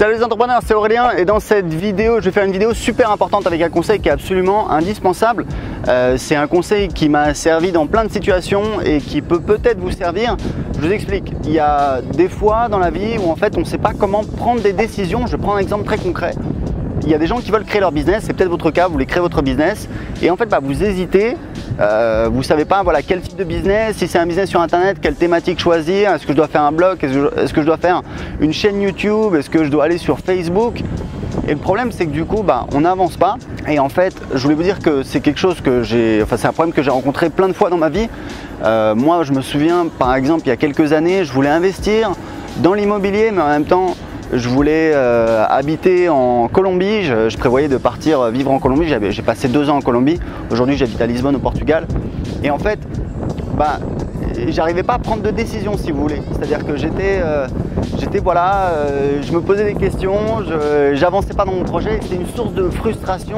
Salut les entrepreneurs, c'est Aurélien et dans cette vidéo, je vais faire une vidéo super importante avec un conseil qui est absolument indispensable. C'est un conseil qui m'a servi dans plein de situations et qui peut peut-être vous servir. Je vous explique, il y a des fois dans la vie où en fait on ne sait pas comment prendre des décisions. Je prends un exemple très concret. Il y a des gens qui veulent créer leur business, c'est peut-être votre cas, vous voulez créer votre business et en fait vous hésitez, vous ne savez pas quel type de business, si c'est un business sur internet, quelle thématique choisir, est-ce que je dois faire un blog, est-ce que je dois faire une chaîne YouTube, est-ce que je dois aller sur Facebook. Et le problème c'est que du coup on n'avance pas et en fait je voulais vous dire que c'est quelque chose que c'est un problème que j'ai rencontré plein de fois dans ma vie. Moi je me souviens par exemple il y a quelques années je voulais investir dans l'immobilier mais en même temps je voulais habiter en Colombie, je prévoyais de partir vivre en Colombie, j'ai passé 2 ans en Colombie, aujourd'hui j'habite à Lisbonne au Portugal et en fait j'arrivais pas à prendre de décision si vous voulez, c'est-à-dire que je me posais des questions, j'avançais pas dans mon projet, c'était une source de frustration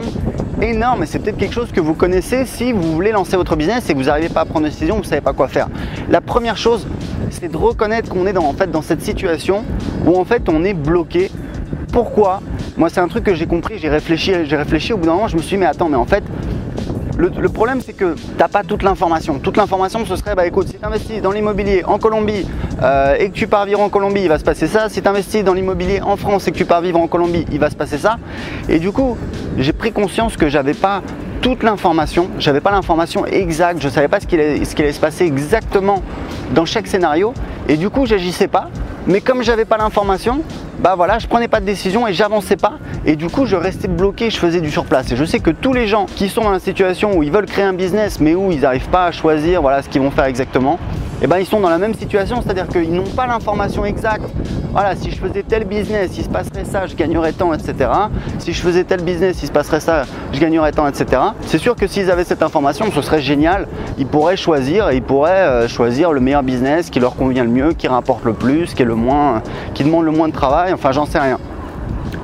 énorme et c'est peut-être quelque chose que vous connaissez si vous voulez lancer votre business et que vous n'arrivez pas à prendre de décision, vous ne savez pas quoi faire. La première chose, c'est de reconnaître qu'on est dans cette situation où en fait on est bloqué. Pourquoi? Moi c'est un truc que j'ai compris, j'ai réfléchi au bout d'un moment, je me suis dit mais attends, mais en fait le problème c'est que tu n'as pas toute l'information. Toute l'information ce serait écoute, si tu investis dans l'immobilier en Colombie et que tu pars vivre en Colombie, il va se passer ça. Si tu investis dans l'immobilier en France et que tu pars vivre en Colombie, il va se passer ça. Et du coup, j'ai pris conscience que j'avais pas toute l'information, j'avais pas l'information exacte, je ne savais pas ce qu'il allait se passer exactement dans chaque scénario. Et du coup, j'agissais pas. Mais comme j'avais pas l'information, je prenais pas de décision et j'avançais pas et du coup je restais bloqué, je faisais du surplace. Et je sais que tous les gens qui sont dans la situation où ils veulent créer un business mais où ils n'arrivent pas à choisir ce qu'ils vont faire exactement, ils sont dans la même situation, c'est-à-dire qu'ils n'ont pas l'information exacte. Voilà, si je faisais tel business, il se passerait ça, je gagnerais tant, etc. Si je faisais tel business, il se passerait ça, je gagnerais tant, etc. C'est sûr que s'ils avaient cette information, ce serait génial. Ils pourraient choisir choisir le meilleur business qui leur convient le mieux, qui rapporte le plus, qui demande le moins de travail, enfin j'en sais rien.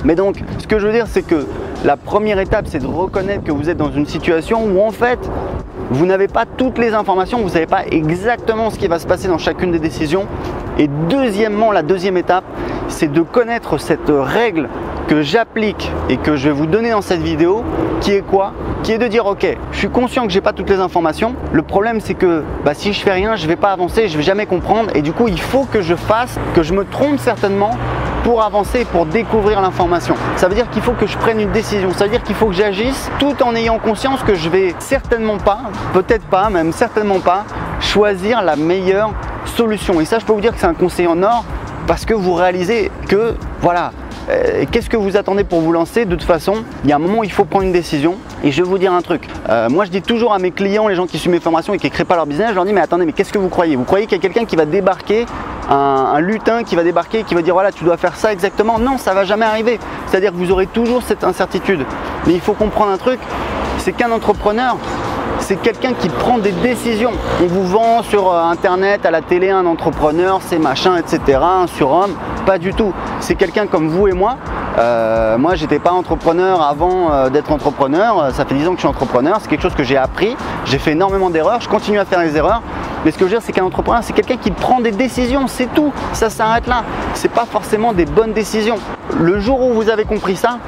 Mais donc, ce que je veux dire, c'est que la première étape, c'est de reconnaître que vous êtes dans une situation où en fait, vous n'avez pas toutes les informations, vous ne savez pas exactement ce qui va se passer dans chacune des décisions. Et deuxièmement, la deuxième étape, c'est de connaître cette règle que j'applique et que je vais vous donner dans cette vidéo, qui est quoi? Qui est de dire ok, je suis conscient que j'ai pas toutes les informations. Le problème c'est que si je fais rien, je vais pas avancer, je vais jamais comprendre et du coup il faut que je me trompe certainement pour avancer, pour découvrir l'information. Ça veut dire qu'il faut que je prenne une décision, ça veut dire qu'il faut que j'agisse tout en ayant conscience que je vais certainement pas, peut-être pas, même certainement pas, choisir la meilleure solution. Et ça je peux vous dire que c'est un conseil en or parce que vous réalisez que qu'est-ce que vous attendez pour vous lancer? De toute façon, il y a un moment où il faut prendre une décision. Et je vais vous dire un truc. Moi, je dis toujours à mes clients, les gens qui suivent mes formations et qui ne créent pas leur business, je leur dis mais attendez, mais qu'est-ce que vous croyez? Vous croyez qu'il y a quelqu'un qui va débarquer, un lutin qui va débarquer, qui va dire voilà, tu dois faire ça exactement? Non, ça ne va jamais arriver. C'est-à-dire que vous aurez toujours cette incertitude. Mais il faut comprendre un truc, c'est qu'un entrepreneur, c'est quelqu'un qui prend des décisions. On vous vend sur internet, à la télé, un entrepreneur, c'est machin, etc., un surhomme. Pas du tout. C'est quelqu'un comme vous et moi. Moi, j'étais pas entrepreneur avant d'être entrepreneur. Ça fait 10 ans que je suis entrepreneur. C'est quelque chose que j'ai appris. J'ai fait énormément d'erreurs. Je continue à faire des erreurs. Mais ce que je veux dire, c'est qu'un entrepreneur, c'est quelqu'un qui prend des décisions. C'est tout. Ça s'arrête là. C'est pas forcément des bonnes décisions. Le jour où vous avez compris ça,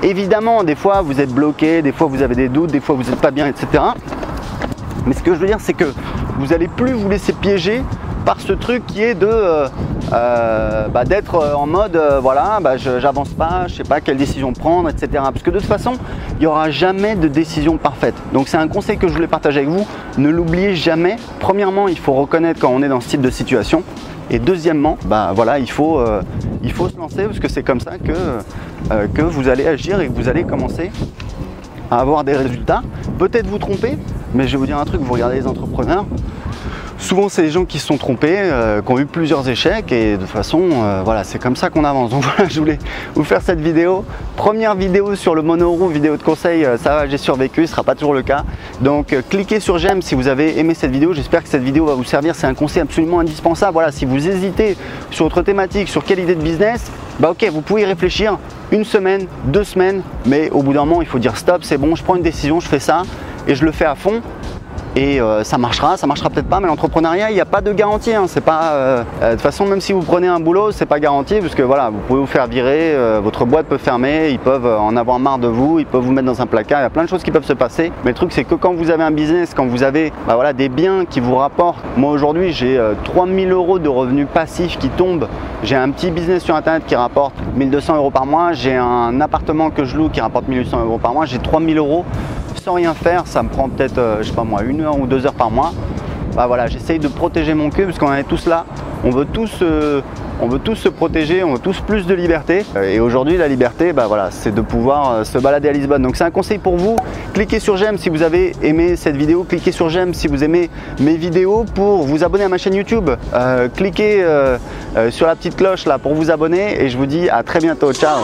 évidemment, des fois vous êtes bloqué, des fois vous avez des doutes, des fois vous n'êtes pas bien, etc. Mais ce que je veux dire, c'est que vous n'allez plus vous laisser piéger par ce truc qui est d'être en mode j'avance pas, je sais pas quelle décision prendre, etc. Parce que de toute façon, il n'y aura jamais de décision parfaite. Donc c'est un conseil que je voulais partager avec vous. Ne l'oubliez jamais. Premièrement, il faut reconnaître quand on est dans ce type de situation. Et deuxièmement, il faut se lancer parce que c'est comme ça que vous allez agir et que vous allez commencer à avoir des résultats. Peut-être vous tromper, mais je vais vous dire un truc, vous regardez les entrepreneurs, souvent c'est les gens qui se sont trompés, qui ont eu plusieurs échecs et de toute façon, c'est comme ça qu'on avance. Donc voilà, je voulais vous faire cette vidéo. Première vidéo sur le monoroue, vidéo de conseil, ça va, j'ai survécu, ce ne sera pas toujours le cas. Donc cliquez sur j'aime si vous avez aimé cette vidéo, j'espère que cette vidéo va vous servir, c'est un conseil absolument indispensable. Voilà, si vous hésitez sur votre thématique, sur quelle idée de business, ok, vous pouvez y réfléchir 1 semaine, 2 semaines, mais au bout d'un moment, il faut dire stop, c'est bon, je prends une décision, je fais ça et je le fais à fond. et ça marchera peut-être pas, mais l'entrepreneuriat, il n'y a pas de garantie, hein. C'est pas, de toute façon, même si vous prenez un boulot, c'est pas garanti, parce que voilà, vous pouvez vous faire virer, votre boîte peut fermer, ils peuvent en avoir marre de vous, ils peuvent vous mettre dans un placard, il y a plein de choses qui peuvent se passer. Mais le truc, c'est que quand vous avez un business, quand vous avez voilà, des biens qui vous rapportent, moi aujourd'hui j'ai 3000 € de revenus passifs qui tombent, j'ai un petit business sur internet qui rapporte 1200 € par mois, j'ai un appartement que je loue qui rapporte 1800 € par mois, j'ai 3000 € sans rien faire, ça me prend peut-être, je sais pas moi, 1 heure ou 2 heures par mois. Bah voilà, j'essaye de protéger mon cul parce qu'on est tous là, on veut tous se protéger, on veut tous plus de liberté. Et aujourd'hui, la liberté, bah voilà, c'est de pouvoir se balader à Lisbonne. Donc c'est un conseil pour vous. Cliquez sur j'aime si vous avez aimé cette vidéo. Cliquez sur j'aime si vous aimez mes vidéos pour vous abonner à ma chaîne YouTube. Cliquez sur la petite cloche là pour vous abonner et je vous dis à très bientôt. Ciao!